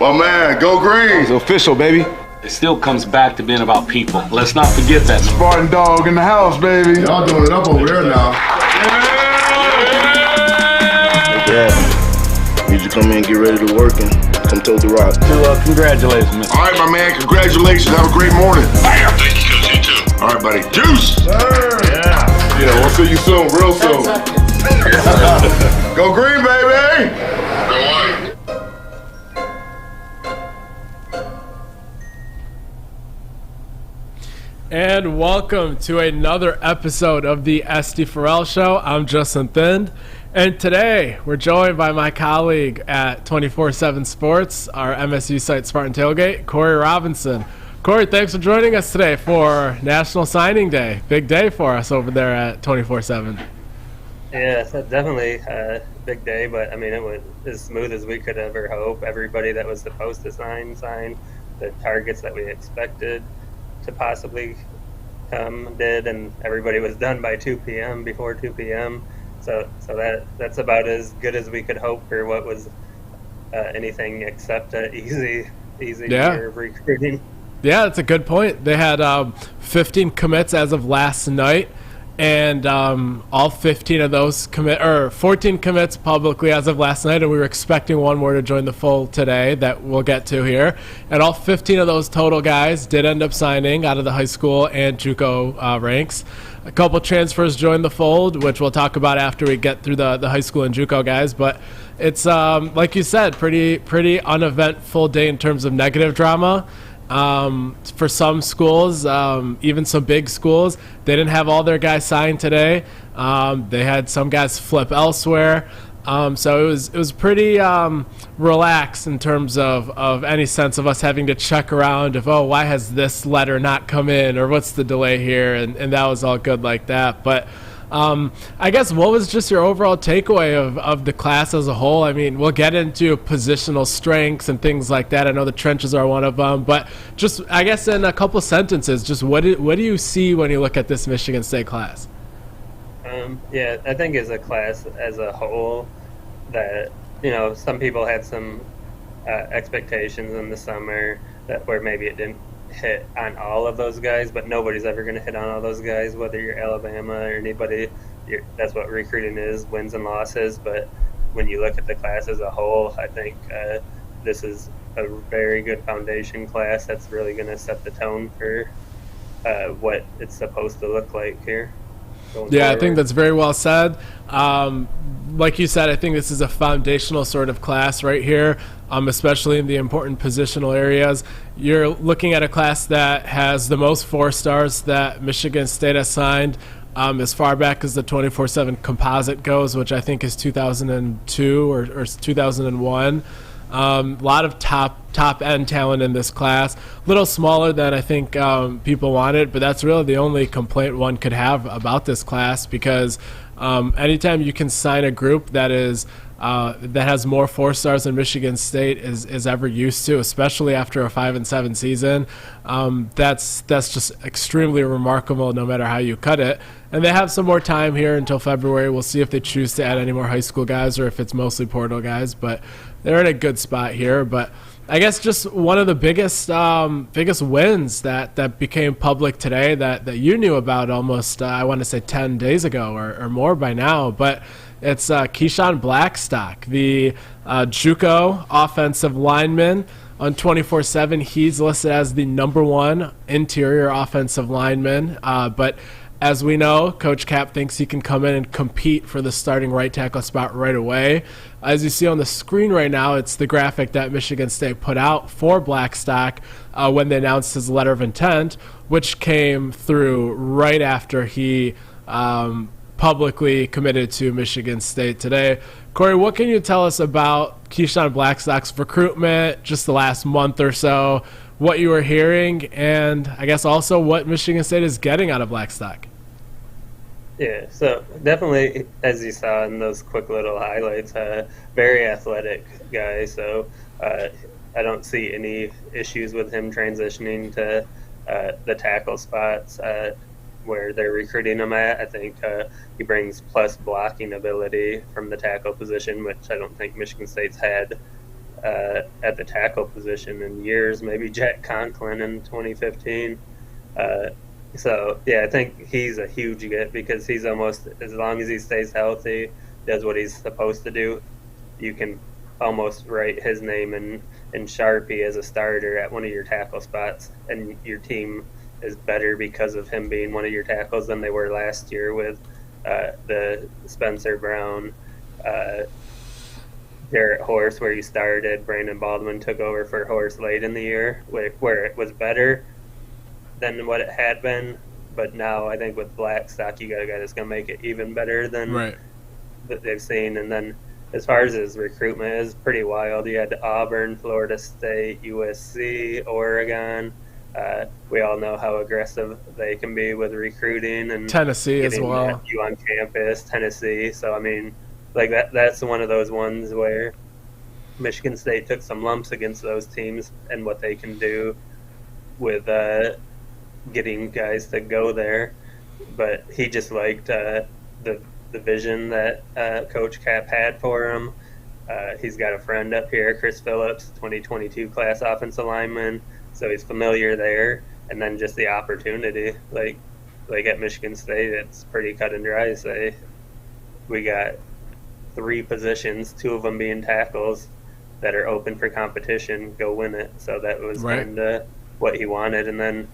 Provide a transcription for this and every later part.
Oh man, go green. It's official, baby. It still comes back to being about people. Let's not forget that. Spartan dog in the house, baby. Y'all doing it up over there now. Yeah. Need you come in, get ready to work, and come tote the rock. Congratulations, man. All right, my man, congratulations. Have a great morning. Bam. Thank you, Coach. You too. All right, buddy. Juice. Sir. Yeah, we'll see you soon, real soon. Go green, baby. Go white. And welcome to another episode of the SD4L show. I'm Justin Thind, and today we're joined by my colleague at 24/7 Sports, our MSU site Spartan Tailgate, Corey Robinson. Corey, thanks for joining us today for National Signing Day. Big day for us over there at 24/7. Yeah, it's definitely a big day, but I mean, it was as smooth as we could ever hope. Everybody that was supposed to signed. The targets that we expected to possibly come did, and everybody was done by 2 p.m. before 2 p.m. So that's about as good as we could hope for what was anything except an easy year of recruiting. Yeah, that's a good point. They had 15 commits as of last night, and all 15 of those 14 commits publicly as of last night, and we were expecting one more to join the fold today that we'll get to here. And all 15 of those total guys did end up signing out of the high school and JUCO ranks. A couple transfers joined the fold, which we'll talk about after we get through the high school and JUCO guys. But it's, like you said, pretty uneventful day in terms of negative drama. For some schools, even some big schools, they didn't have all their guys signed today. They had some guys flip elsewhere. So it was pretty relaxed in terms of any sense of us having to check around of, why has this letter not come in, or what's the delay here, and that was all good like that. But I guess what was just your overall takeaway of the class as a whole? I mean, we'll get into positional strengths and things like that. I know the trenches are one of them, but just, I guess in a couple sentences, just what do you see when you look at this Michigan State class? Yeah, I think as a class as a whole that, some people had some expectations in the summer where maybe it didn't hit on all of those guys, but nobody's ever going to hit on all those guys, whether you're Alabama or anybody. That's what recruiting is, wins and losses. But when you look at the class as a whole, I think this is a very good foundation class that's really going to set the tone for what it's supposed to look like here. Yeah, I think that's very well said. Like you said, I think this is a foundational sort of class right here, especially in the important positional areas. You're looking at a class that has the most 4-stars that Michigan State has signed as far back as the 24/7 composite goes, which I think is 2002 or 2001. A lot of top end talent in this class. A little smaller than I think people wanted, but that's really the only complaint one could have about this class, because anytime you can sign a group that is that has more 4-stars than Michigan State is ever used to, especially after a 5-7 season, that's just extremely remarkable no matter how you cut it. And they have some more time here until February. We'll see if they choose to add any more high school guys or if it's mostly portal guys, but they're in a good spot here. But I guess just one of the biggest wins that became public today that you knew about almost, I want to say 10 days ago or more by now, but it's Keyshawn Blackstock, the JUCO offensive lineman on 24/7. He's listed as the #1 interior offensive lineman, but as we know, Coach Cap thinks he can come in and compete for the starting right tackle spot right away. As you see on the screen right now, it's the graphic that Michigan State put out for Blackstock when they announced his letter of intent, which came through right after he publicly committed to Michigan State today. Corey, what can you tell us about Keyshawn Blackstock's recruitment, just the last month or so, what you were hearing, and I guess also what Michigan State is getting out of Blackstock? Yeah, so definitely, as you saw in those quick little highlights, very athletic guy. So I don't see any issues with him transitioning to the tackle spots where they're recruiting him at. I think he brings plus blocking ability from the tackle position, which I don't think Michigan State's had at the tackle position in years, maybe Jack Conklin in 2015. So, yeah, I think he's a huge get because he's almost, as long as he stays healthy, does what he's supposed to do, you can almost write his name in Sharpie as a starter at one of your tackle spots, and your team is better because of him being one of your tackles than they were last year with the Spencer Brown, Garrett Horse, where you started. Brandon Baldwin took over for Horse late in the year, where it was better than what it had been. But now I think with Blackstock, you got a guy that's going to make it even better than that they've seen. And then as far as his recruitment is pretty wild. You had Auburn, Florida State, USC, Oregon. We all know how aggressive they can be with recruiting, and Tennessee as well. You on campus, Tennessee. So I mean, like that's one of those ones where Michigan State took some lumps against those teams and what they can do with getting guys to go there. But he just liked the vision that Coach Cap had for him. He's got a friend up here, Chris Phillips, 2022 class offensive lineman. So he's familiar there, and then just the opportunity, like at Michigan State, it's pretty cut and dry. Say we got 3 positions, 2 of them being tackles that are open for competition. Go win it. So that was kind of what he wanted. And then,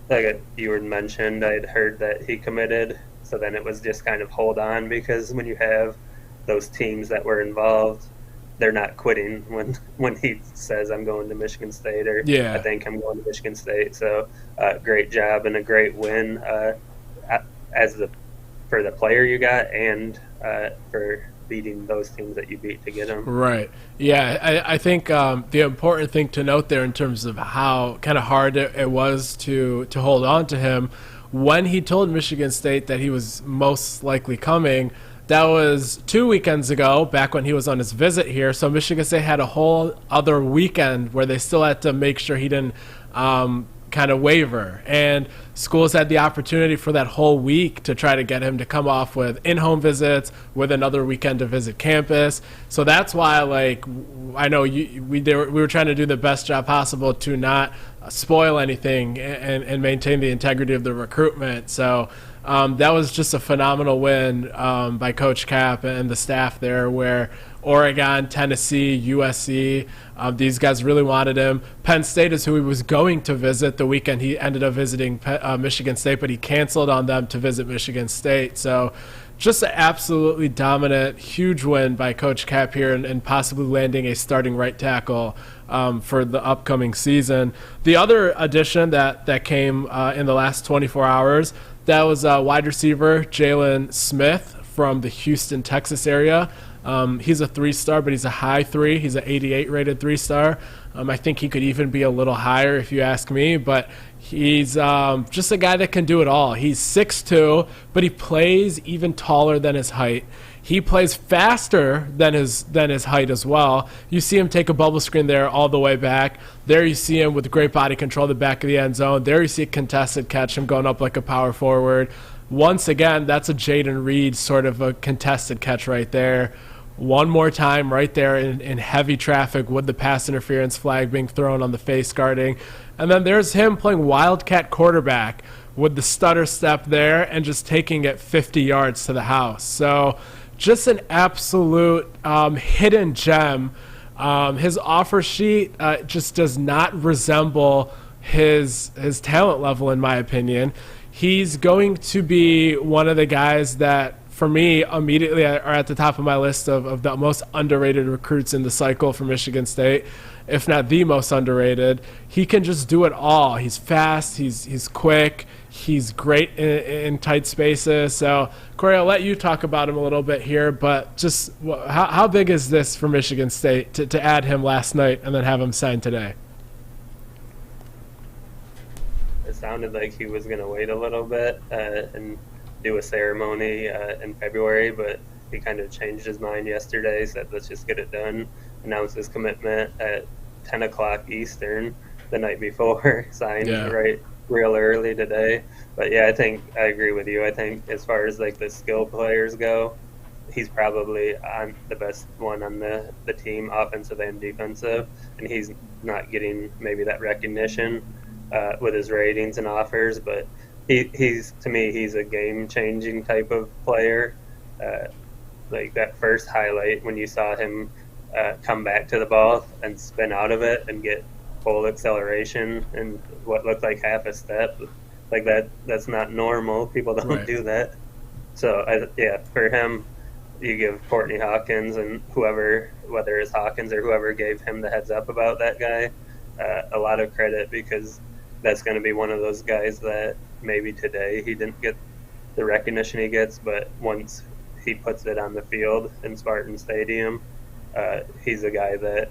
like you had mentioned, I'd heard that he committed. So then it was just kind of hold on, because when you have those teams that were involved, they're not quitting when he says I'm going to Michigan State, or I think I'm going to Michigan State. So great job and a great win for the player you got, and for beating those teams that you beat to get them. Right. Yeah, I think the important thing to note there in terms of how kind of hard it was to hold on to him, when he told Michigan State that he was most likely coming, that was 2 weekends ago, back when he was on his visit here. So Michigan State had a whole other weekend where they still had to make sure he didn't kind of waver. And schools had the opportunity for that whole week to try to get him to come off with in-home visits, with another weekend to visit campus. So that's why, like, I know we were trying to do the best job possible to not spoil anything and maintain the integrity of the recruitment. So that was just a phenomenal win by Coach Cap and the staff there, where Oregon, Tennessee, USC, these guys really wanted him. Penn State is who he was going to visit the weekend he ended up visiting Michigan State, but he canceled on them to visit Michigan State. So just an absolutely dominant, huge win by Coach Cap here, and possibly landing a starting right tackle for the upcoming season. The other addition that came in the last 24 hours, that was wide receiver Jalen Smith from the Houston, Texas area. He's a 3-star, but he's a high 3. He's an 88 rated 3-star. I think he could even be a little higher if you ask me, but he's just a guy that can do it all. He's 6'2", but he plays even taller than his height. He plays faster than his height as well. You see him take a bubble screen there all the way back. There you see him with great body control at the back of the end zone. There you see a contested catch, him going up like a power forward. Once again, that's a Jaden Reed sort of a contested catch right there. One more time right there in heavy traffic with the pass interference flag being thrown on the face guarding. And then there's him playing wildcat quarterback with the stutter step there and just taking it 50 yards to the house. So just an absolute hidden gem. His offer sheet just does not resemble his talent level, in my opinion. He's going to be one of the guys that, for me, immediately are at the top of my list of the most underrated recruits in the cycle for Michigan State, if not the most underrated. He can just do it all. He's fast, he's quick, he's great in tight spaces. So, Corey, I'll let you talk about him a little bit here, but just how big is this for Michigan State to add him last night and then have him signed today? It sounded like he was going to wait a little bit and do a ceremony in February, but he kind of changed his mind yesterday, said let's just get it done, announced his commitment at 10 o'clock Eastern the night before, signed real early today. But yeah, I think I agree with you. I think as far as like the skill players go, he's probably on the best one on the team, offensive and defensive, and he's not getting maybe that recognition with his ratings and offers, but he's to me he's a game-changing type of player. Like that first highlight when you saw him come back to the ball and spin out of it and get full acceleration and what looked like half a step, like that's not normal. People don't do that. So for him, you give Courtney Hawkins and whoever, whether it's Hawkins or whoever gave him the heads up about that guy, a lot of credit, because that's going to be one of those guys that maybe today he didn't get the recognition he gets, but once he puts it on the field in Spartan Stadium, he's a guy that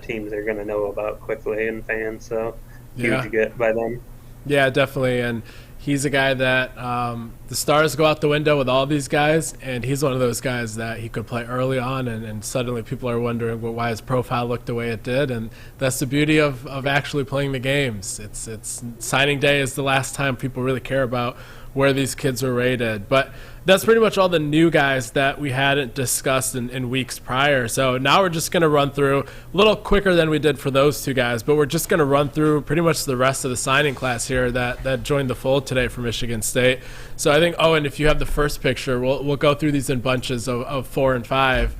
teams are going to know about quickly and fans. So huge get by them. Yeah, definitely. And he's a guy that the stars go out the window with all these guys, and he's one of those guys that he could play early on, and suddenly people are wondering why his profile looked the way it did. And that's the beauty of actually playing the games. It's signing day is the last time people really care about where these kids are rated. But that's pretty much all the new guys that we hadn't discussed in weeks prior. So now we're just going to run through a little quicker than we did for those two guys, but we're just going to run through pretty much the rest of the signing class here that joined the fold today for Michigan State. So I think, and if you have the first picture, we'll go through these in bunches of 4 and 5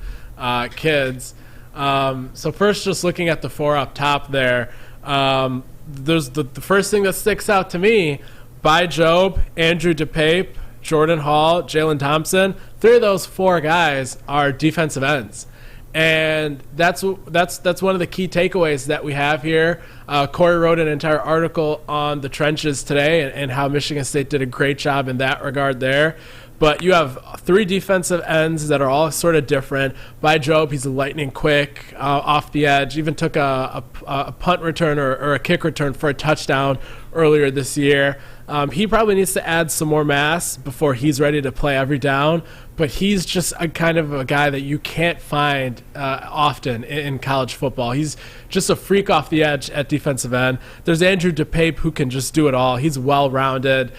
kids. So first, just looking at the 4 up top there, there's the first thing that sticks out to me: By Job, Andrew DePape, Jordan Hall, Jalen Thompson. 3 of those 4 guys are defensive ends. And that's one of the key takeaways that we have here. Corey wrote an entire article on the trenches today and how Michigan State did a great job in that regard there. But you have 3 defensive ends that are all sort of different. By Job, he's lightning quick off the edge. Even took a punt return or a kick return for a touchdown earlier this year. He probably needs to add some more mass before he's ready to play every down. But he's just a kind of a guy that you can't find often in college football. He's just a freak off the edge at defensive end. There's Andrew DePape, who can just do it all. He's well-rounded,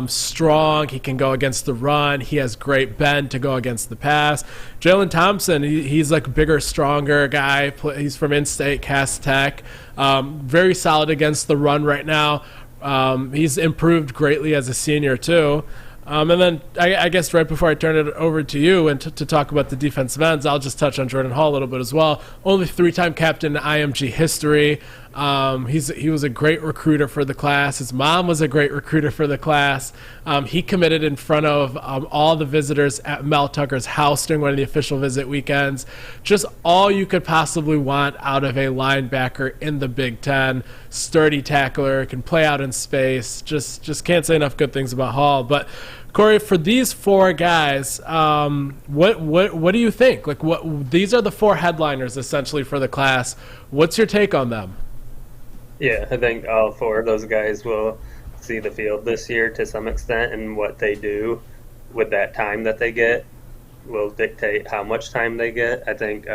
strong. He can go against the run. He has great bend to go against the pass. Jalen Thompson, he's like a bigger, stronger guy. He's from in-state, Cass Tech. Very solid against the run right now. He's improved greatly as a senior, too. And then I guess right before I turn it over to you and to talk about the defensive ends, I'll just touch on Jordan Hall a little bit as well. Only 3-time captain in IMG history. He was a great recruiter for the class. His mom was a great recruiter for the class. He committed in front of all the visitors at Mel Tucker's house during one of the official visit weekends. Just all you could possibly want out of a linebacker in the Big Ten. Sturdy tackler, can play out in space. Just can't say enough good things about Hall. But Corey, for these 4 guys, what do you think? These are the 4 headliners essentially for the class. What's your take on them? Yeah, I think all 4 of those guys will see the field this year to some extent, and what they do with that time that they get will dictate how much time they get. I think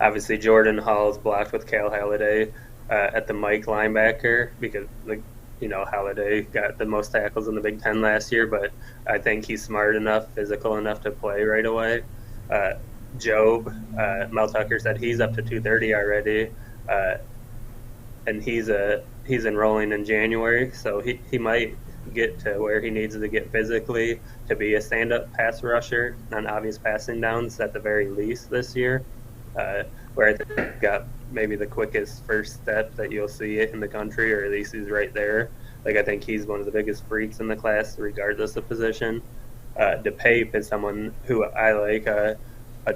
obviously Jordan Hall is blocked with Cal Halliday at the Mike linebacker because Halliday got the most tackles in the Big Ten last year, but I think he's smart enough, physical enough to play right away. Job, Mel Tucker said he's up to 230 already, and he's enrolling in January, so he might get to where he needs to get physically to be a stand-up pass rusher on obvious passing downs at the very least this year, where I think got maybe the quickest first step that you'll see it in the country, or at least he's right there. I think he's one of the biggest freaks in the class, regardless of position. DePape is someone who I like a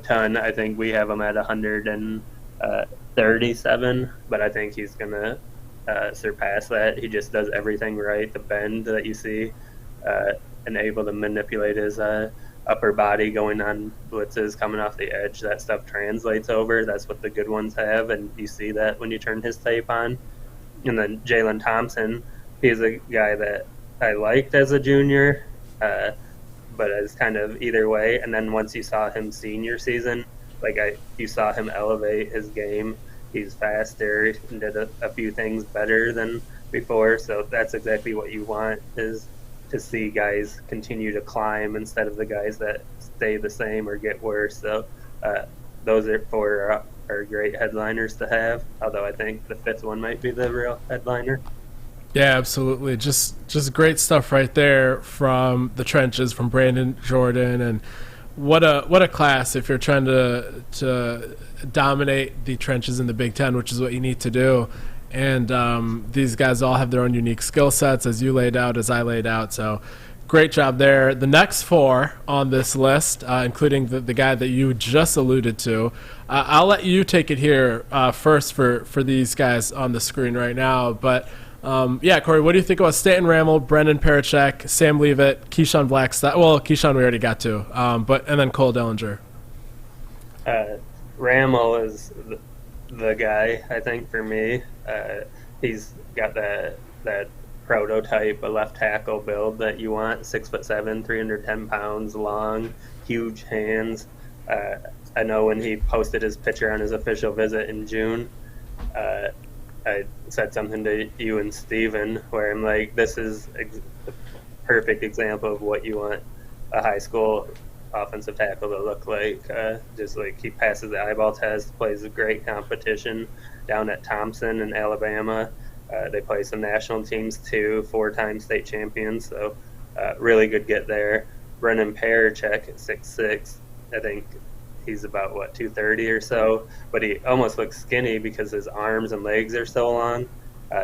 ton. I think we have him at 137, but I think he's going to surpass that. He just does everything right. The bend that you see, and able to manipulate his upper body going on blitzes, coming off the edge, that stuff translates over. That's what the good ones have, and you see that when you turn his tape on. And then Jalen Thompson, he's a guy that I liked as a junior, but as kind of either way. And then once you saw him senior season, you saw him elevate his game. He's faster and did a few things better than before. So that's exactly what you want, is to see guys continue to climb instead of the guys that stay the same or get worse. So those are great headliners to have, although I think the fifth one might be the real headliner. Yeah, absolutely. Just great stuff right there from the trenches, from Brandon Jordan, and what a class if you're trying to dominate the trenches in the Big Ten, which is what you need to do. And these guys all have their own unique skill sets, as you laid out, as I laid out. So great job there. The next four on this list, including the guy that you just alluded to, I'll let you take it here first for these guys on the screen right now. But yeah, Corey, what do you think about Stanton Ramel, Brendan Parachek, Sam Leavitt, Keyshawn Blackstock? Well, Keyshawn we already got to, and then Cole Dellinger. Ramel is the guy, I think, for me. He's got that prototype, a left tackle build that you want. 6'7", 310 pounds, long, huge hands. I know when he posted his picture on his official visit in June, I said something to you and Steven where I'm like, this is the perfect example of what you want a high school offensive tackle to look like. Just like he passes the eyeball test, plays a great competition down at Thompson in Alabama. They play some national teams too, 4-time state champions, so really good get there. Brendan Parachek at 6'6", I think he's about 230 or so, but he almost looks skinny because his arms and legs are so long.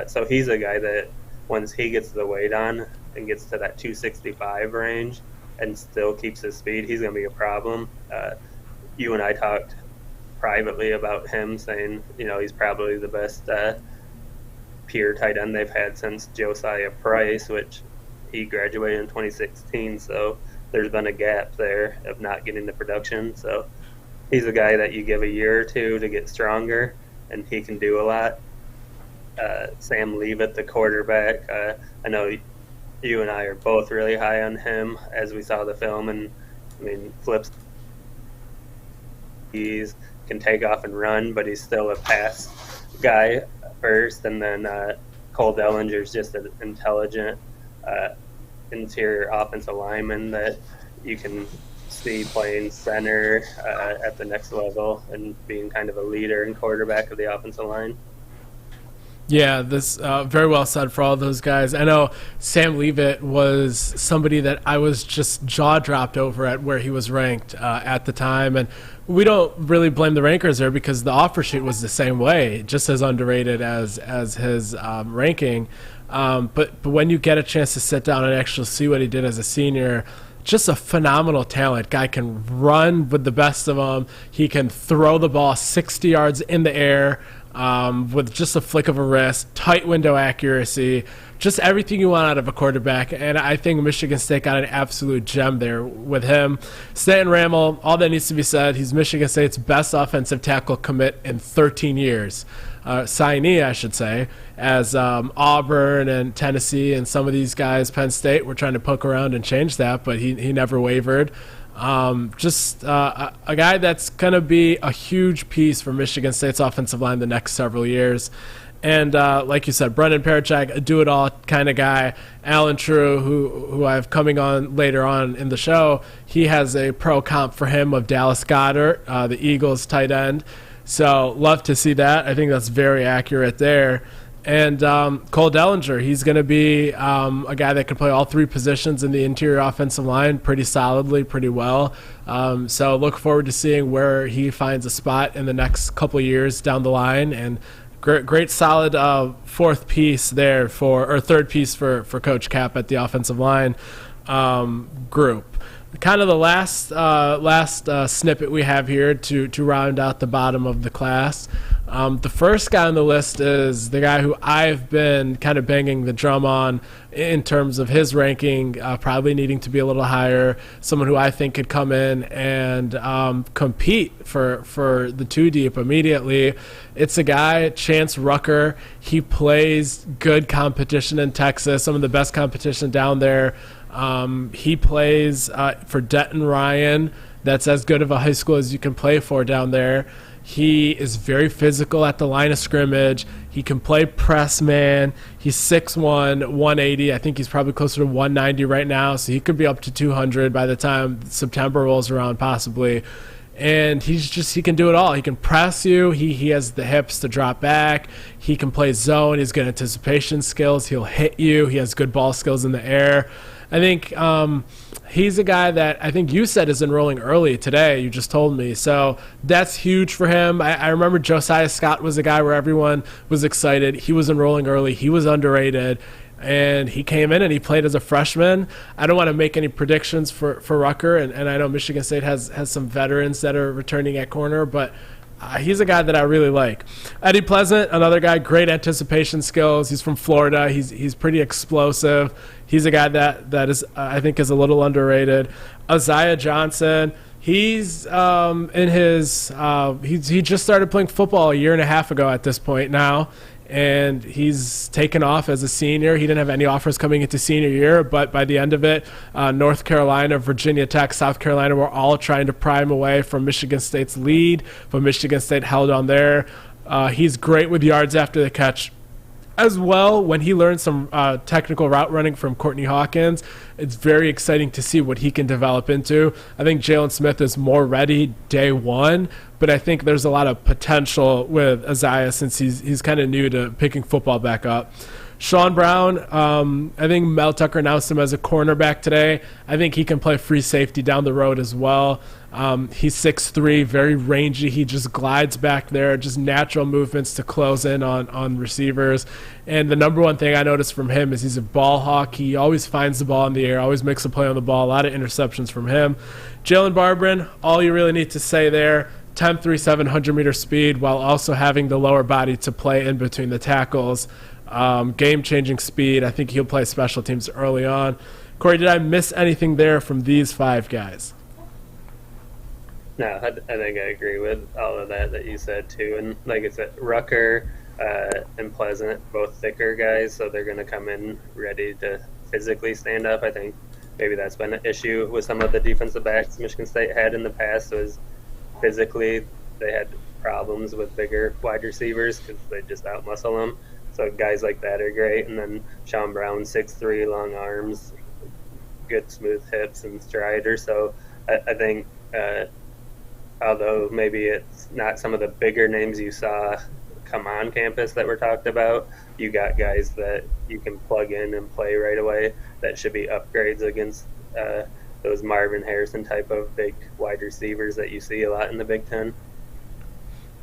So he's a guy that once he gets the weight on and gets to that 265 range and still keeps his speed, he's going to be a problem. You and I talked privately about him, saying he's probably the best pure tight end they've had since Josiah Price, which he graduated in 2016. So there's been a gap there of not getting the production. So he's a guy that you give a year or two to get stronger, and he can do a lot. Sam Leavitt, the quarterback, I know you and I are both really high on him as we saw the film, and I mean, flips. He can take off and run, but he's still a pass guy first, and then Cole Dellinger is just an intelligent interior offensive lineman that you can see playing center at the next level and being kind of a leader and quarterback of the offensive line. Yeah, this very well said for all those guys. I know Sam Leavitt was somebody that I was just jaw-dropped over at where he was ranked at the time, and we don't really blame the rankers there because the offer sheet was the same way, just as underrated as his ranking. But when you get a chance to sit down and actually see what he did as a senior, just a phenomenal talent. Guy can run with the best of them. He can throw the ball 60 yards in the air with just a flick of a wrist, tight window accuracy, just everything you want out of a quarterback. And I think Michigan State got an absolute gem there with him. Stanton Ramel, all that needs to be said, he's Michigan State's best offensive tackle commit in 13 years. Signee, I should say, as Auburn and Tennessee and some of these guys, Penn State, were trying to poke around and change that, but he never wavered. Just a guy that's going to be a huge piece for Michigan State's offensive line the next several years. And like you said, Brendan Parachek, a do-it-all kind of guy. Alan Trieu, who I have coming on later on in the show, he has a pro comp for him of Dallas Goedert, the Eagles tight end. So love to see that. I think that's very accurate there. And Cole Dellinger, he's going to be a guy that can play all three positions in the interior offensive line pretty solidly, pretty well. So look forward to seeing where he finds a spot in the next couple of years down the line. And great solid third piece for Coach Cap at the offensive line group. Kind of the last snippet we have here to round out the bottom of the class. The first guy on the list is the guy who I've been kind of banging the drum on in terms of his ranking, probably needing to be a little higher, someone who I think could come in and compete for the two deep immediately. It's a guy, Chance Rucker. He plays good competition in Texas, some of the best competition down there. He plays for Denton Ryan. That's as good of a high school as you can play for down there. He is very physical at the line of scrimmage. He can play press man. He's 6'1", 180. I think he's probably closer to 190 right now, so he could be up to 200 by the time September rolls around, possibly. And he can do it all. He can press you. He has the hips to drop back. He can play zone. He's good anticipation skills. He'll hit you. He has good ball skills in the air. I think he's a guy that I think you said is enrolling early today. You just told me. So that's huge for him. I remember Josiah Scott was a guy where everyone was excited. He was enrolling early. He was underrated. And he came in and he played as a freshman. I don't want to make any predictions for Rucker, and I know Michigan State has some veterans that are returning at corner, but he's a guy that I really like. Eddie Pleasant, another guy, great anticipation skills. He's from Florida. He's pretty explosive. He's a guy that is I think is a little underrated. Isaiah Johnson, he's in his he just started playing football a year and a half ago at this point now. And he's taken off as a senior. He didn't have any offers coming into senior year, but by the end of it, North Carolina, Virginia Tech, South Carolina were all trying to pry him away from Michigan State's lead, but Michigan State held on there. He's great with yards after the catch as well. When he learned some technical route running from Courtney Hawkins, it's very exciting to see what he can develop into. I think Jalen Smith is more ready day one, but I think there's a lot of potential with Isaiah since he's kind of new to picking football back up. Sean Brown, I think Mel Tucker announced him as a cornerback today. I think he can play free safety down the road as well. He's 6'3", very rangy. He just glides back there, just natural movements to close in on receivers. And the number one thing I noticed from him is he's a ball hawk. He always finds the ball in the air, always makes a play on the ball, a lot of interceptions from him. Jalen Barberin, all you really need to say there, 10'3", 700-meter speed while also having the lower body to play in between the tackles. Game-changing speed. I think he'll play special teams early on. Corey, did I miss anything there from these five guys? No, I think I agree with all of that you said too. And like I said, Rucker and Pleasant, both thicker guys, so they're going to come in ready to physically stand up. I think maybe that's been an issue with some of the defensive backs Michigan State had in the past, was physically they had problems with bigger wide receivers because they just outmuscle them. So guys like that are great. And then Sean Brown, 6'3", long arms, good smooth hips and strider. So I think although maybe it's not some of the bigger names you saw come on campus that were talked about, you got guys that you can plug in and play right away that should be upgrades against those Marvin Harrison type of big wide receivers that you see a lot in the Big Ten.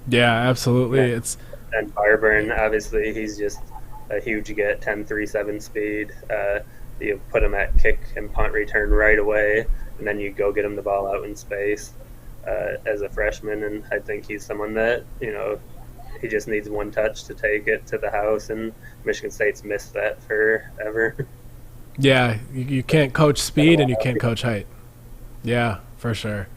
Yeah, absolutely. Yeah. And Barberin, obviously, he's just a huge get, 10.37 speed. You put him at kick and punt return right away, and then you go get him the ball out in space as a freshman. And I think he's someone that, he just needs one touch to take it to the house, and Michigan State's missed that forever. Yeah, you can't coach speed and you can't coach height. Yeah, for sure.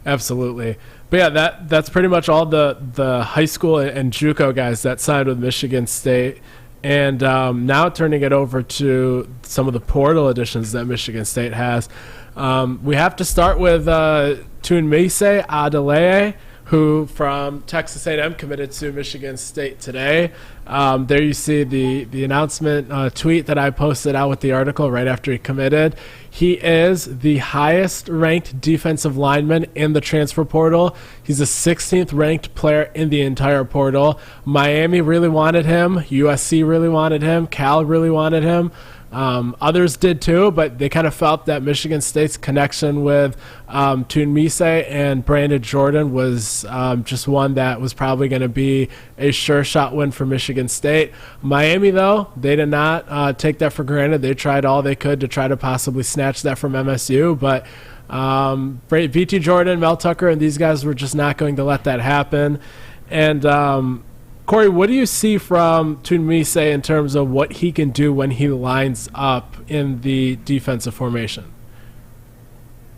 Absolutely. But yeah, that's pretty much all the high school and JUCO guys that signed with Michigan State. And now turning it over to some of the portal additions that Michigan State has. We have to start with Tunmise Adeleye, who from Texas A&M committed to Michigan State today. There you see the announcement tweet that I posted out with the article right after he committed. He is the highest ranked defensive lineman in the transfer portal. He's the 16th ranked player in the entire portal. Miami really wanted him. USC really wanted him. Cal really wanted him. Others did too, but they kind of felt that Michigan State's connection with Tunmise and Brandon Jordan was just one that was probably going to be a sure shot win for Michigan State. Miami, though, they did not take that for granted. They tried all they could to try to possibly snatch that from MSU, but VT Jordan, Mel Tucker, and these guys were just not going to let that happen. And Corey, what do you see from Tunmise in terms of what he can do when he lines up in the defensive formation?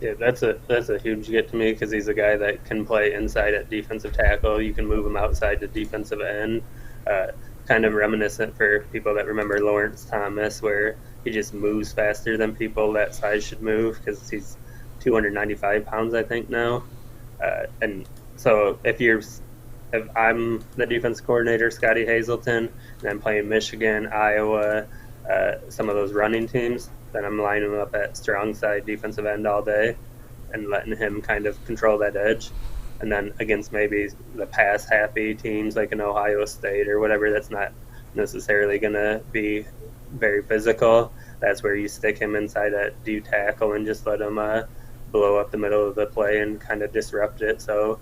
Yeah, that's a huge get to me because he's a guy that can play inside at defensive tackle. You can move him outside to defensive end. Kind of reminiscent for people that remember Lawrence Thomas, where he just moves faster than people that size should move because he's 295 pounds, I think, now. And so if you're if I'm the defense coordinator, Scotty Hazelton, and I'm playing Michigan, Iowa, some of those running teams, then I'm lining him up at strong side defensive end all day and letting him kind of control that edge. And then against maybe the pass-happy teams like an Ohio State or whatever that's not necessarily going to be very physical, that's where you stick him inside at D tackle and just let him blow up the middle of the play and kind of disrupt it so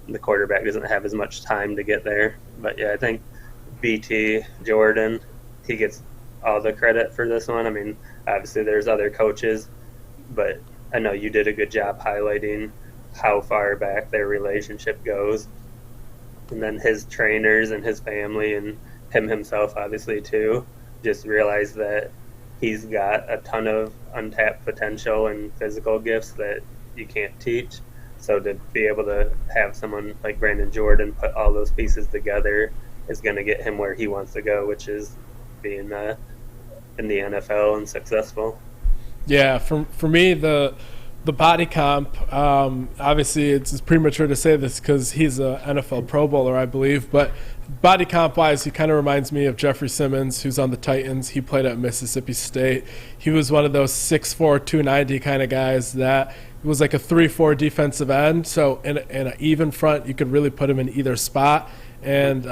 the quarterback doesn't have as much time to get there. But, yeah, I think BT, Jordan, he gets all the credit for this one. I mean, obviously there's other coaches, but I know you did a good job highlighting how far back their relationship goes. And then his trainers and his family and him himself, obviously, too, just realize that he's got a ton of untapped potential and physical gifts that you can't teach. So to be able to have someone like Brandon Jordan put all those pieces together is going to get him where he wants to go, which is being in the NFL and successful. Yeah, for me, the body comp, obviously it's premature to say this because he's an NFL Pro Bowler, I believe, but body comp-wise, he kind of reminds me of Jeffrey Simmons, who's on the Titans. He played at Mississippi State. He was one of those 6'4", 290 kind of guys that was like a 3-4 defensive end, so in an even front, you could really put him in either spot. And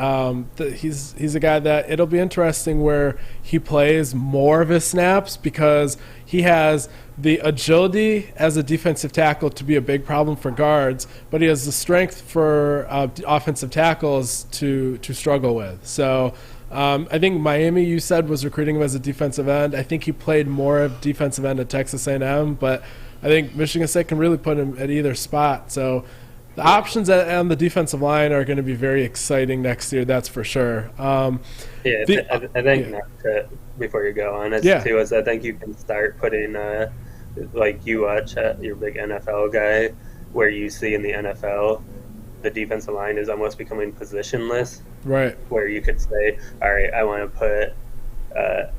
he's a guy that it'll be interesting where he plays more of his snaps because he has the agility as a defensive tackle to be a big problem for guards, but he has the strength for offensive tackles to struggle with. So I think Miami, you said, was recruiting him as a defensive end. I think he played more of defensive end at Texas A&M, but I think Michigan State can really put him at either spot. So the options on the defensive line are going to be very exciting next year, that's for sure. I think before you go on, too, is I think you can start putting, like you watch your big NFL guy, where you see in the NFL the defensive line is almost becoming positionless. Right. Where you could say, all right, I want to put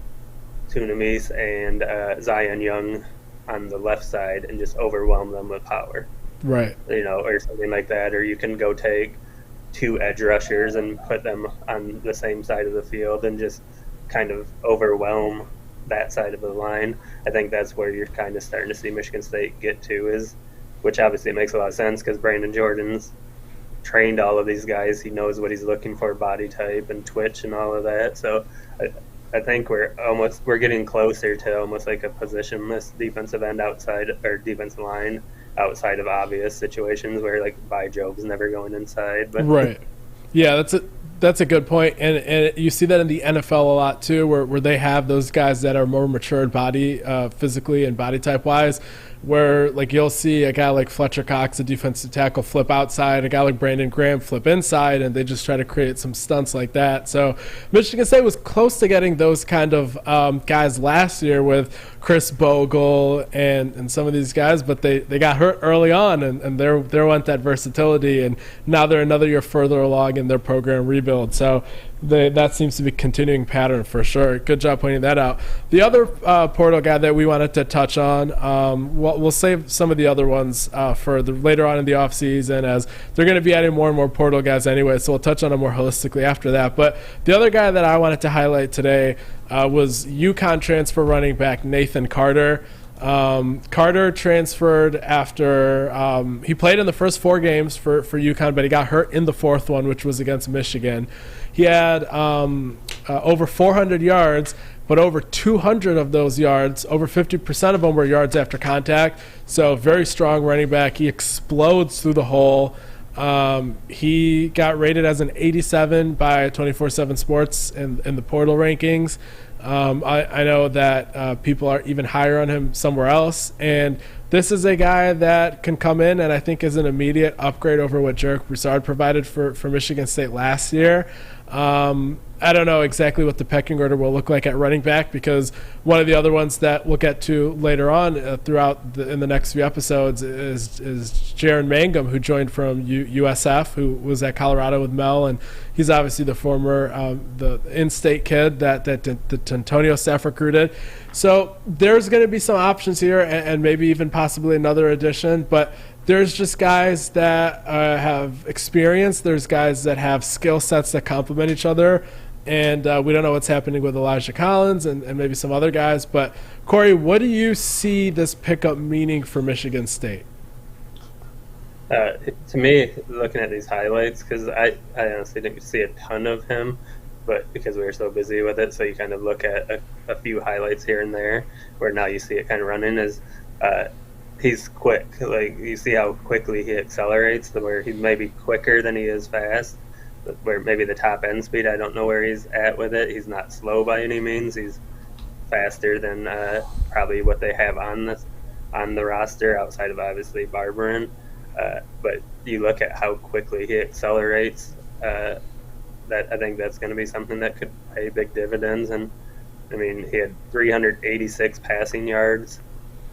Tunamis and Zion Young on the left side and just overwhelm them with power. Right. Or something like that. Or you can go take two edge rushers and put them on the same side of the field and just kind of overwhelm that side of the line. I think that's where you're kind of starting to see Michigan State get to, which obviously makes a lot of sense because Brandon Jordan's trained all of these guys. He knows what he's looking for, body type and twitch and all of that. So I think we're getting closer to almost like a positionless defensive end outside, or defensive line outside of obvious situations where like Job's never going inside. But. Right. Yeah, that's a good point. And you see that in the NFL a lot too, where they have those guys that are more matured body physically and body type wise, where like you'll see a guy like Fletcher Cox, a defensive tackle, flip outside, a guy like Brandon Graham flip inside, and they just try to create some stunts like that. So Michigan State was close to getting those kind of guys last year with Chris Bogle and some of these guys, but they got hurt early on, and there went that versatility, and now they're another year further along in their program rebuild. So that seems to be a continuing pattern for sure. Good job pointing that out. The other portal guy that we wanted to touch on, we'll save some of the other ones for later on in the offseason, as they're going to be adding more and more portal guys anyway, so we'll touch on them more holistically after that. But the other guy that I wanted to highlight today was UConn transfer running back Nathan Carter. Carter transferred after he played in the first 4 games for UConn, but he got hurt in the 4th one, which was against Michigan. He had over 400 yards, but over 200 of those yards, over 50% of them were yards after contact. So very strong running back. He explodes through the hole. He got rated as an 87 by 24/7 Sports in the portal rankings. I know that people are even higher on him somewhere else, and this is a guy that can come in and I think is an immediate upgrade over what Jarek Broussard provided for Michigan State last year. I don't know exactly what the pecking order will look like at running back, because one of the other ones that we'll get to later on in the next few episodes is Jaron Mangum, who joined from USF, who was at Colorado with Mel, and he's obviously the former the in-state kid that Antonio staff recruited. So there's going to be some options here, and maybe even possibly another addition, but there's just guys that have experience. There's guys that have skill sets that complement each other. And we don't know what's happening with Elijah Collins and maybe some other guys. But, Corey, what do you see this pickup meaning for Michigan State? To me, looking at these highlights, because I honestly didn't see a ton of him, but because we were so busy with it, so you kind of look at a few highlights here and there, where now you see it kind of running, is he's quick. Like, you see how quickly he accelerates, where he's maybe quicker than he is fast, where maybe the top end speed, I don't know where he's at with it. He's not slow by any means. He's faster than probably what they have on the roster, outside of obviously Barberin. But you look at how quickly he accelerates, that I think that's going to be something that could pay big dividends. And I mean, he had 386 passing yards,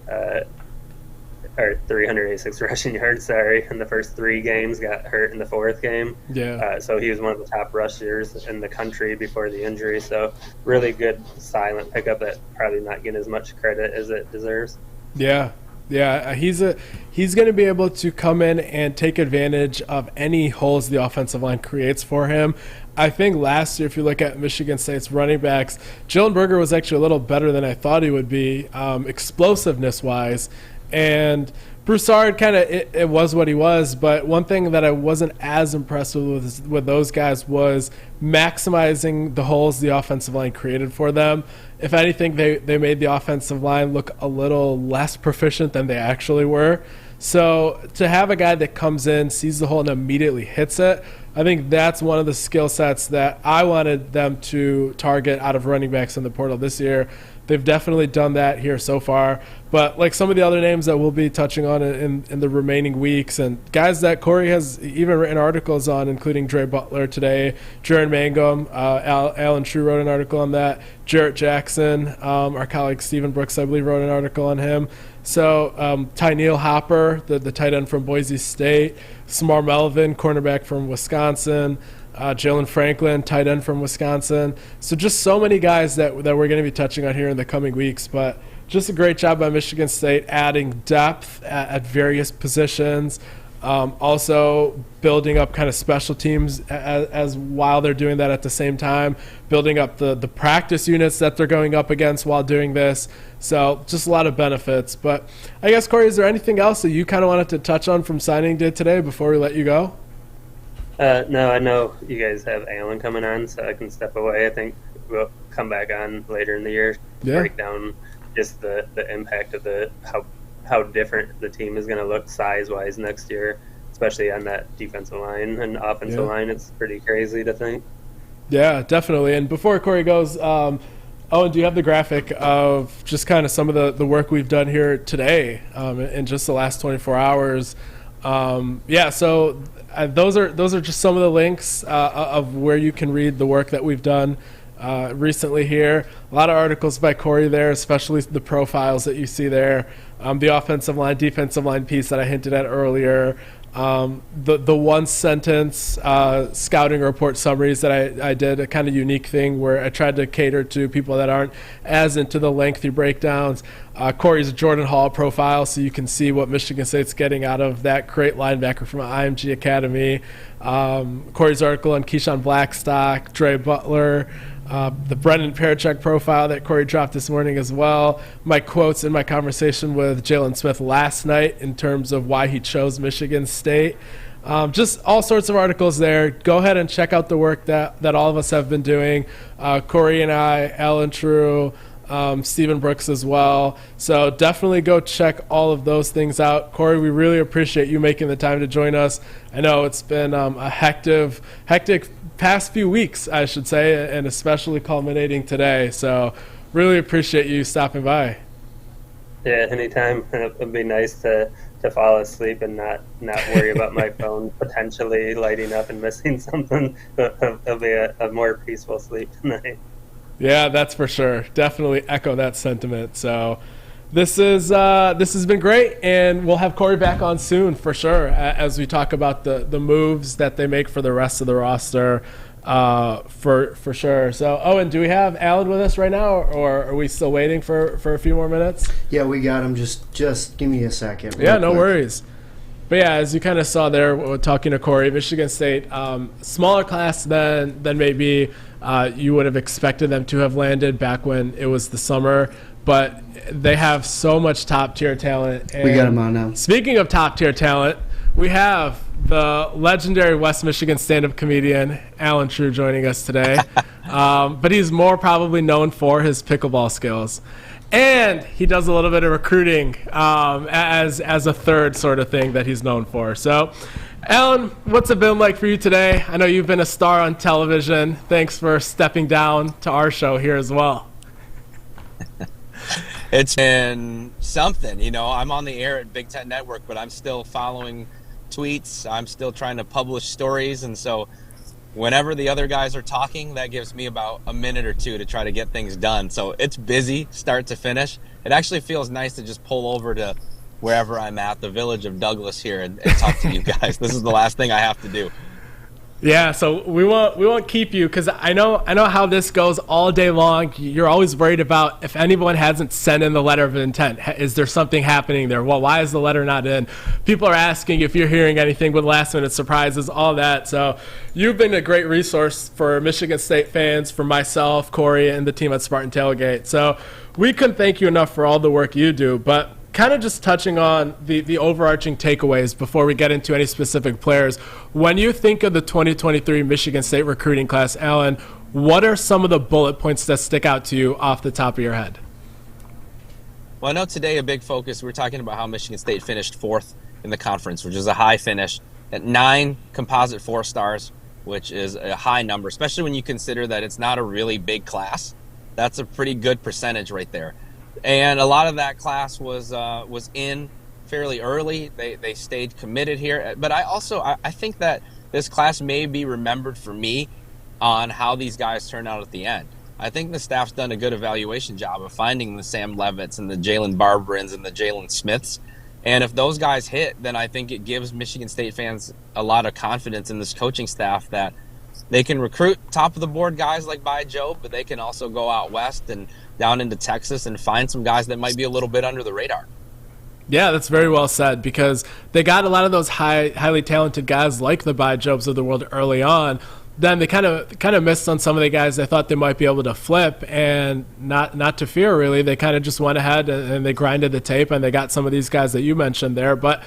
or 386 rushing yards, sorry, in the first 3 games, got hurt in the 4th game. Yeah. So he was one of the top rushers in the country before the injury. So really good silent pickup that probably not getting as much credit as it deserves. Yeah. Yeah, he's going to be able to come in and take advantage of any holes the offensive line creates for him. I think last year, if you look at Michigan State's running backs, Jalen Berger was actually a little better than I thought he would be, explosiveness-wise. And Broussard kind of it was what he was, but one thing that I wasn't as impressed with those guys was maximizing the holes the offensive line created for them. If anything, they made the offensive line look a little less proficient than they actually were. So to have a guy that comes in, sees the hole, and immediately hits it, I think that's one of the skill sets that I wanted them to target out of running backs in the portal this year. They've definitely done that here so far. But like some of the other names that we'll be touching on in the remaining weeks, and guys that Corey has even written articles on, including Dre Butler today, Jaron Mangum, Alan Trieu wrote an article on that, Jarrett Jackson, our colleague Stephen Brooks, I believe, wrote an article on him. So Tyneil Hopper, the tight end from Boise State, Samar Melvin, cornerback from Wisconsin, Jalen Franklin, tight end from Wisconsin. So just so many guys that we're going to be touching on here in the coming weeks. But just a great job by Michigan State adding depth at various positions. Also building up kind of special teams as while they're doing that at the same time, building up the practice units that they're going up against while doing this. So just a lot of benefits. But I guess, Corey, is there anything else that you kind of wanted to touch on from signing day today before we let you go? No, I know you guys have Alan coming on, so I can step away. I think we'll come back on later in the year to break down just the impact of how different the team is going to look size-wise next year, especially on that defensive line and offensive line. It's pretty crazy to think. Yeah, definitely. And before Corey goes, Owen, do you have the graphic of just kind of some of the work we've done here today in just the last 24 hours? So those are just some of the links of where you can read the work that we've done recently here. A lot of articles by Corey there, especially the profiles that you see there. The offensive line, defensive line piece that I hinted at earlier. The one sentence scouting report summaries that I did, a kind of unique thing where I tried to cater to people that aren't as into the lengthy breakdowns. Corey's Jordan Hall profile, so you can see what Michigan State's getting out of that great linebacker from IMG Academy. Corey's article on Keyshawn Blackstock, Dre Butler, the Brendan Parachuk profile that Corey dropped this morning as well. My quotes in my conversation with Jalen Smith last night in terms of why he chose Michigan State. Just all sorts of articles there. Go ahead and check out the work that all of us have been doing. Corey and I, Alan Trieu, Stephen Brooks as well. So definitely go check all of those things out. Corey, we really appreciate you making the time to join us. I know it's been a hectic past few weeks, I should say, and especially culminating today. So really appreciate you stopping by. Yeah, anytime. It'd be nice to fall asleep and not worry about my phone potentially lighting up and missing something. It'll be a more peaceful sleep tonight. Yeah, that's for sure. Definitely echo that sentiment. So this has been great, and we'll have Corey back on soon for sure as we talk about the moves that they make for the rest of the roster for sure. So, Owen, do we have Alan with us right now, or are we still waiting for a few more minutes? Yeah, we got him. Just give me a second. Yeah, no worries. But yeah, as you kind of saw there, talking to Corey, Michigan State, smaller class than maybe you would have expected them to have landed back when it was the summer. But they have so much top-tier talent. And We got them on now. speaking of top-tier talent, we have the legendary West Michigan stand-up comedian Alan Trieu joining us today. But he's more probably known for his pickleball skills. And he does a little bit of recruiting as a third sort of thing that he's known for. So, Alan, what's it been like for you today? I know you've been a star on television. Thanks for stepping down to our show here as well. It's been something. I'm on the air at Big Ten Network, but I'm still following tweets. I'm still trying to publish stories. And so whenever the other guys are talking, that gives me about a minute or two to try to get things done. So it's busy start to finish. It actually feels nice to just pull over to wherever I'm at, the village of Douglas here, and talk to you guys. This is the last thing I have to do. Yeah, so we won't keep you because I know how this goes all day long. You're always worried about if anyone hasn't sent in the letter of intent. Is there something happening there? Well, why is the letter not in? People are asking if you're hearing anything with last-minute surprises, all that. So you've been a great resource for Michigan State fans, for myself, Corey, and the team at Spartan Tailgate. So we couldn't thank you enough for all the work you do, but kind of just touching on the overarching takeaways before we get into any specific players. When you think of the 2023 Michigan State recruiting class, Alan, what are some of the bullet points that stick out to you off the top of your head? Well, I know today a big focus, we're talking about how Michigan State finished fourth in the conference, which is a high finish, at 9 composite 4-stars, which is a high number, especially when you consider that it's not a really big class. That's a pretty good percentage right there. And a lot of that class was in fairly early. They stayed committed here. But I think that this class may be remembered for me on how these guys turn out at the end. I think the staff's done a good evaluation job of finding the Sam Levitts and the Jalen Barberins and the Jalen Smiths. And if those guys hit, then I think it gives Michigan State fans a lot of confidence in this coaching staff that they can recruit top of the board guys like By Joe, but they can also go out west and down into Texas and find some guys that might be a little bit under the radar. Yeah, that's very well said because they got a lot of those highly talented guys like the By Jobs of the world early on. Then they kind of missed on some of the guys they thought they might be able to flip, and not to fear really. They kind of just went ahead and they grinded the tape and they got some of these guys that you mentioned there. But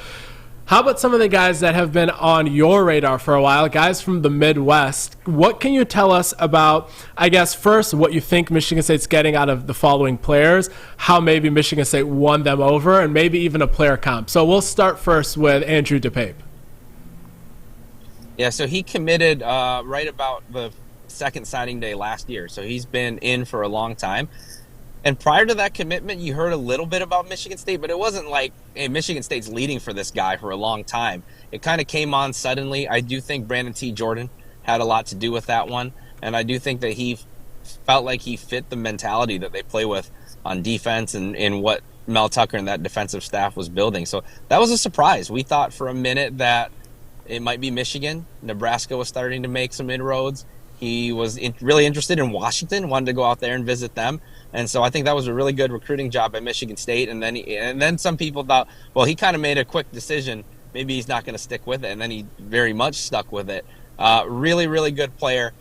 how about some of the guys that have been on your radar for a while, guys from the Midwest? What can you tell us about, I guess, first, what you think Michigan State's getting out of the following players, how maybe Michigan State won them over, and maybe even a player comp? So we'll start first with Andrew DePape. Yeah, so he committed right about the second signing day last year. So he's been in for a long time. And prior to that commitment, you heard a little bit about Michigan State, but it wasn't like, hey, Michigan State's leading for this guy for a long time. It kind of came on suddenly. I do think Brandon T. Jordan had a lot to do with that one. And I do think that he felt like he fit the mentality that they play with on defense and what Mel Tucker and that defensive staff was building. So that was a surprise. We thought for a minute that it might be Michigan. Nebraska was starting to make some inroads. He was really interested in Washington, wanted to go out there and visit them. And so I think that was a really good recruiting job by Michigan State. And then some people thought, well, he kind of made a quick decision. Maybe he's not going to stick with it. And then he very much stuck with it. Really, really good player.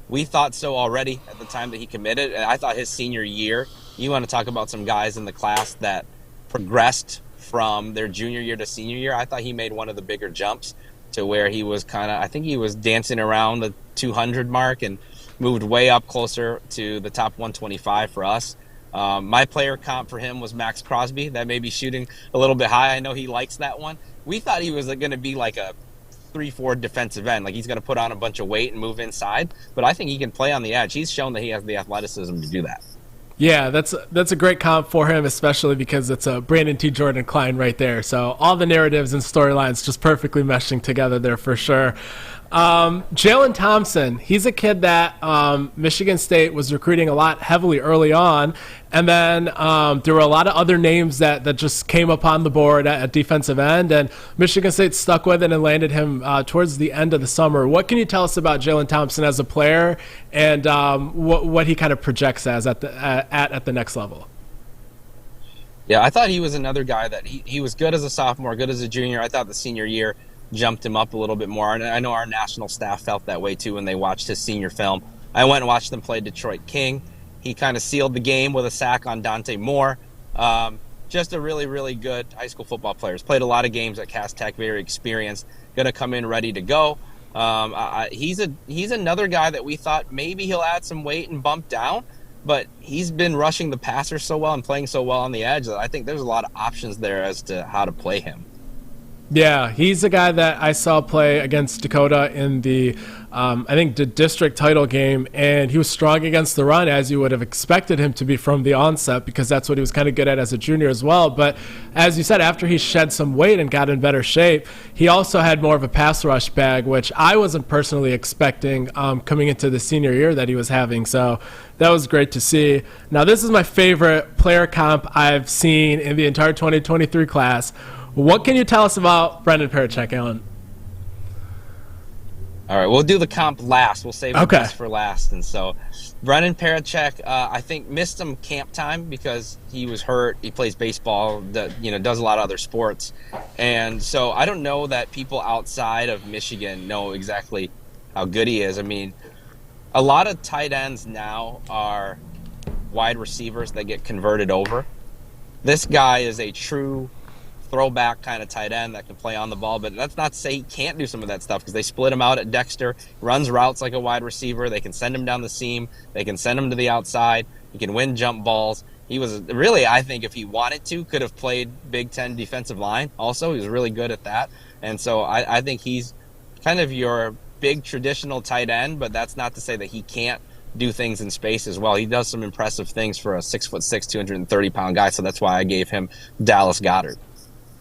We thought so already at the time that he committed. And I thought his senior year, you want to talk about some guys in the class that progressed from their junior year to senior year. I thought he made one of the bigger jumps to where he was I think he was dancing around the 200 mark and moved way up closer to the top 125 for us. My player comp for him was Max Crosby. That may be shooting a little bit high. I know he likes that one. We thought he was going to be like a 3-4 defensive end. Like he's going to put on a bunch of weight and move inside. But I think he can play on the edge. He's shown that he has the athleticism to do that. Yeah, that's a great comp for him, especially because it's a Brandon T. Jordan Klein right there. So all the narratives and storylines just perfectly meshing together there for sure. Jalen Thompson, he's a kid that Michigan State was recruiting a lot heavily early on, and then there were a lot of other names that just came upon the board at defensive end, and Michigan State stuck with it and landed him towards the end of the summer. What can you tell us about Jalen Thompson as a player and what he kind of projects as at the next level? Yeah, I thought he was another guy that he was good as a sophomore, good as a junior. I thought the senior year jumped him up a little bit more. And I know our national staff felt that way too when they watched his senior film. I went and watched them play Detroit King. He kind of sealed the game with a sack on Dante Moore. Just a really, really good high school football player. He's played a lot of games at Cass Tech, very experienced, going to come in ready to go. He's another guy that we thought maybe he'll add some weight and bump down, but he's been rushing the passer so well and playing so well on the edge that I think there's a lot of options there as to how to play him. Yeah, he's a guy that I saw play against Dakota in the, I think, the district title game, and he was strong against the run, as you would have expected him to be from the onset, because that's what he was kind of good at as a junior as well. But as you said, after he shed some weight and got in better shape, he also had more of a pass rush bag, which I wasn't personally expecting coming into the senior year that he was having. So that was great to see. Now, this is my favorite player comp I've seen in the entire 2023 class. What can you tell us about Brendan Parachek, Alan? All right, we'll do the comp last. We'll save the best for last. And so Brendan Parachek, I think, missed some camp time because he was hurt. He plays baseball, does a lot of other sports. And so I don't know that people outside of Michigan know exactly how good he is. I mean, a lot of tight ends now are wide receivers that get converted over. This guy is a true throwback kind of tight end that can play on the ball, but that's not to say he can't do some of that stuff, because they split him out at Dexter, runs routes like a wide receiver. They can send him down the seam. They can send him to the outside. He can win jump balls. He was really, I think, if he wanted to, could have played Big Ten defensive line also. He was really good at that. And so I think he's kind of your big traditional tight end, but that's not to say that he can't do things in space as well. He does some impressive things for a 6'6", 230-pound guy, so that's why I gave him Dallas Goedert.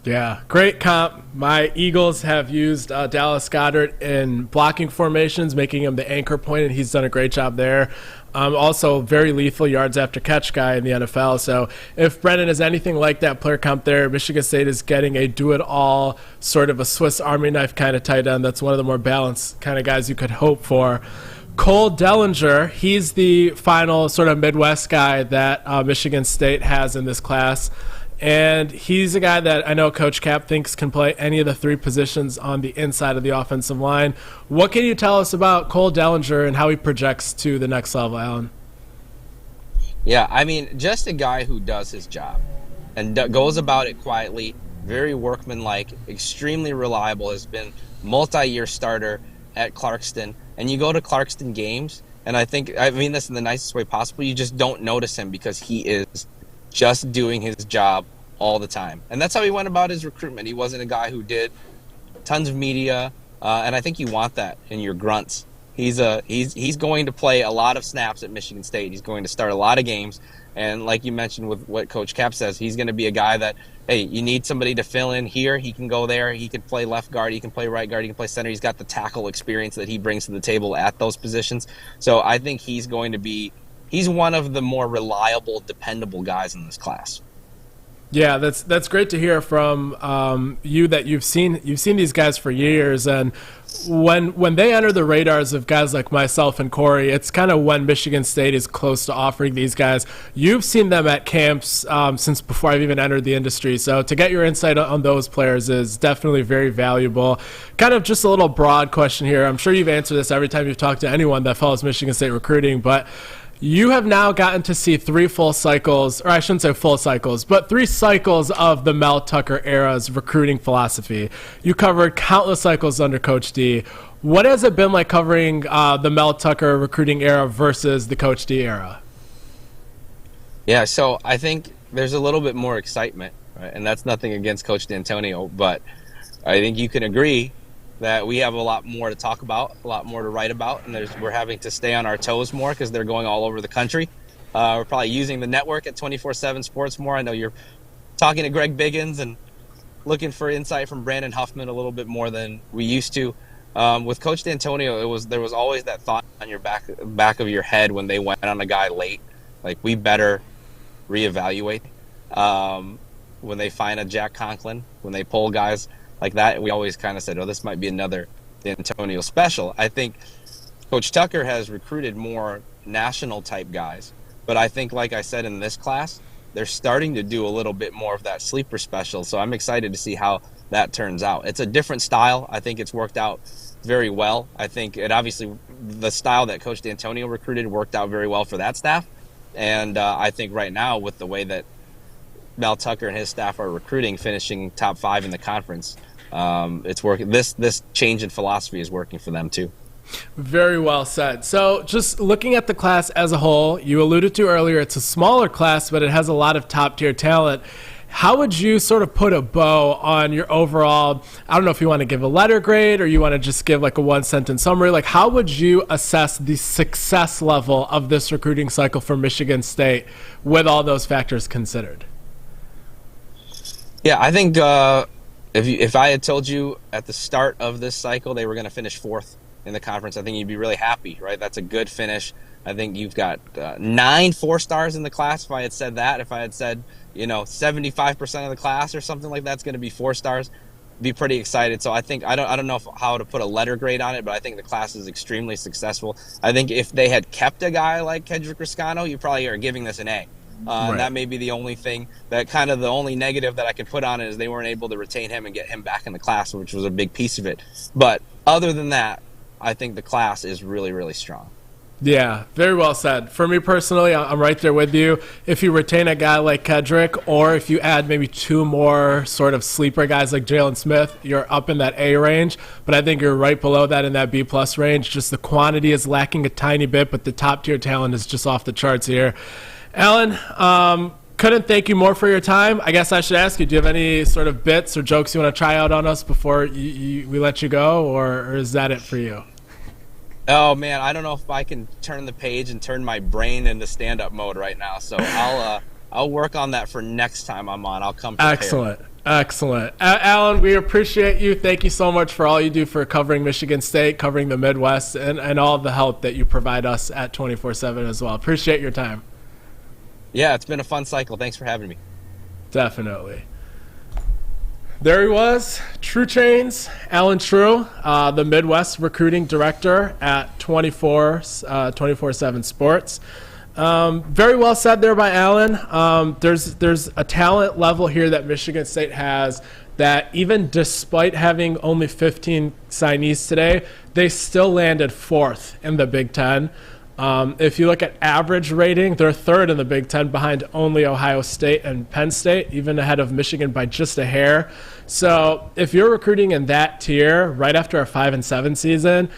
Yeah, great comp. My Eagles have used Dallas Goedert in blocking formations, making him the anchor point, and he's done a great job there. Also, very lethal yards after catch guy in the NFL. So if Brennan is anything like that player comp there, Michigan State is getting a do-it-all, sort of a Swiss Army knife kind of tight end. That's one of the more balanced kind of guys you could hope for. Cole Dellinger, he's the final sort of Midwest guy that Michigan State has in this class. And he's a guy that I know Coach Cap thinks can play any of the three positions on the inside of the offensive line. What can you tell us about Cole Dellinger and how he projects to the next level, Alan? Yeah, I mean, just a guy who does his job and goes about it quietly, very workmanlike, extremely reliable, has been multi-year starter at Clarkston. And you go to Clarkston games, and I mean this in the nicest way possible, you just don't notice him because he is just doing his job all the time. And that's how he went about his recruitment. He wasn't a guy who did tons of media, and I think you want that in your grunts. He's going to play a lot of snaps at Michigan State. He's going to start a lot of games, and like you mentioned with what Coach Cap says, he's going to be a guy that, hey, you need somebody to fill in here, he can go there, he can play left guard, he can play right guard, he can play center. He's got the tackle experience that he brings to the table at those positions. So I think he's one of the more reliable, dependable guys in this class. Yeah, that's great to hear from you that you've seen these guys for years, and when they enter the radars of guys like myself and Corey, it's kind of when Michigan State is close to offering these guys. You've seen them at camps since before I've even entered the industry, so to get your insight on those players is definitely very valuable. Kind of just a little broad question here. I'm sure you've answered this every time you've talked to anyone that follows Michigan State recruiting, but you have now gotten to see 3 full cycles, or I shouldn't say full cycles, but 3 cycles of the Mel Tucker era's recruiting philosophy. You covered countless cycles under Coach D. What has it been like covering the Mel Tucker recruiting era versus the Coach D era? Yeah, so I think there's a little bit more excitement, right? And that's nothing against Coach D'Antonio, but I think you can agree that we have a lot more to talk about, a lot more to write about, and we're having to stay on our toes more because they're going all over the country. We're probably using the network at 24/7 Sports more. I know you're talking to Greg Biggins and looking for insight from Brandon Huffman a little bit more than we used to. With Coach D'Antonio, there was always that thought on your back of your head when they went on a guy late, like we better reevaluate. When they find a Jack Conklin, when they pull guys like that, we always kind of said, oh, this might be another D'Antonio special. I think Coach Tucker has recruited more national type guys, but I think, like I said, in this class, they're starting to do a little bit more of that sleeper special. So I'm excited to see how that turns out. It's a different style. I think it's worked out very well. I think it obviously, the style that Coach D'Antonio recruited worked out very well for that staff. And I think right now, with the way that Mel Tucker and his staff are recruiting, finishing top 5 in the conference, it's working. This change in philosophy is working for them too. Very well said. So just looking at the class as a whole, you alluded to earlier, it's a smaller class, but it has a lot of top tier talent. How would you sort of put a bow on your overall, I don't know if you want to give a letter grade or you want to just give like a 1-sentence summary, like how would you assess the success level of this recruiting cycle for Michigan State with all those factors considered? Yeah, I think if I had told you at the start of this cycle they were going to finish 4th in the conference, I think you'd be really happy, right? That's a good finish. I think you've got 9 4-stars in the class. If I had said that, if I had said, 75% of the class or something like that's going to be 4 stars, be pretty excited. So I think I don't know how to put a letter grade on it, but I think the class is extremely successful. I think if they had kept a guy like Kedrick Riscano, you probably are giving this an A. Right. And that may be the only thing that kind of the only negative that I can put on it is they weren't able to retain him and get him back in the class, which was a big piece of it. But other than that, I think the class is really, really strong. Yeah, very well said. For me personally, I'm right there with you. If you retain a guy like Kedrick, or if you add maybe 2 more sort of sleeper guys like Jalen Smith, you're up in that A range. But I think you're right below that in that B+ range. Just the quantity is lacking a tiny bit, but the top tier talent is just off the charts here. Alan, couldn't thank you more for your time. I guess I should ask you, do you have any sort of bits or jokes you want to try out on us before we let you go, or is that it for you? Oh man, I don't know if I can turn the page and turn my brain into stand-up mode right now. So I'll work on that for next time I'm on. I'll come prepared. Excellent. Alan, we appreciate you. Thank you so much for all you do for covering Michigan State, covering the Midwest, and all the help that you provide us at 24/7 as well. Appreciate your time. Yeah, it's been a fun cycle. Thanks for having me. Definitely. There he was, True Chains, Alan Trieu, the Midwest recruiting director at 24/7 Sports. Very well said there by Alan. There's a talent level here that Michigan State has that even despite having only 15 signees today, they still landed 4th in the Big Ten. If you look at average rating, they're 3rd in the Big Ten behind only Ohio State and Penn State, even ahead of Michigan by just a hair. So if you're recruiting in that tier right after a 5-7 season,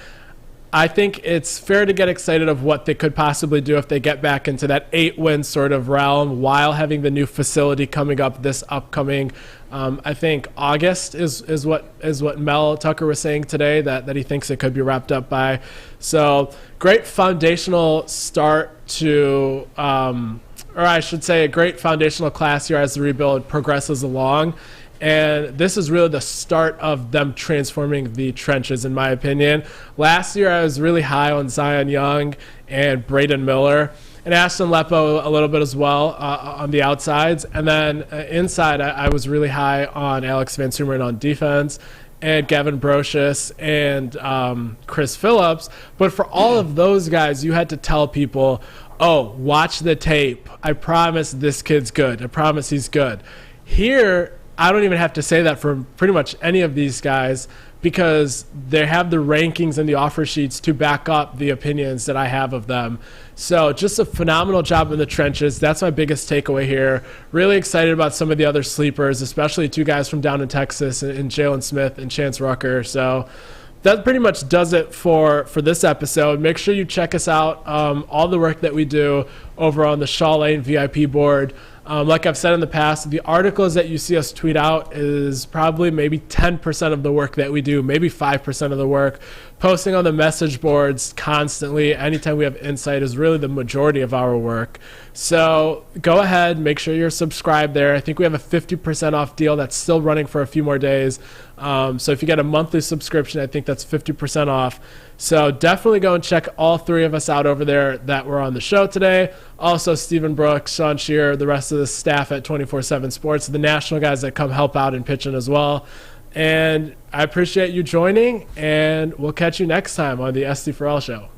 I think it's fair to get excited of what they could possibly do if they get back into that 8-win sort of realm while having the new facility coming up this upcoming, I think August is what Mel Tucker was saying today, that he thinks it could be wrapped up by. So great foundational start to, or I should say a great foundational class here as the rebuild progresses along. And this is really the start of them transforming the trenches, in my opinion. Last year, I was really high on Zion Young and Braden Miller, and Ashton Lepo a little bit as well on the outsides. And then inside, I was really high on Alex Van Sumeren on defense, and Gavin Brocious and Chris Phillips. But for all of those guys, you had to tell people, oh, watch the tape. I promise this kid's good. I promise he's good. Here, I don't even have to say that for pretty much any of these guys because they have the rankings and the offer sheets to back up the opinions that I have of them. So just a phenomenal job in the trenches. That's my biggest takeaway here. Really excited about some of the other sleepers, especially 2 guys from down in Texas and Jalen Smith and Chance Rucker. So that pretty much does it for this episode. Make sure you check us out, all the work that we do over on the Shaw Lane VIP board. Like I've said in the past, the articles that you see us tweet out is probably maybe 10% of the work that we do, maybe 5% of the work. Posting on the message boards constantly, anytime we have insight, is really the majority of our work. So go ahead, make sure you're subscribed there. I think we have a 50% off deal that's still running for a few more days. So if you get a monthly subscription, I think that's 50% off. So definitely go and check all 3 of us out over there that were on the show today. Also, Stephen Brooks, Sean Shearer, the rest of the staff at 24/7 Sports, the national guys that come help out and pitch in as well. And I appreciate you joining, and we'll catch you next time on the SD4L show.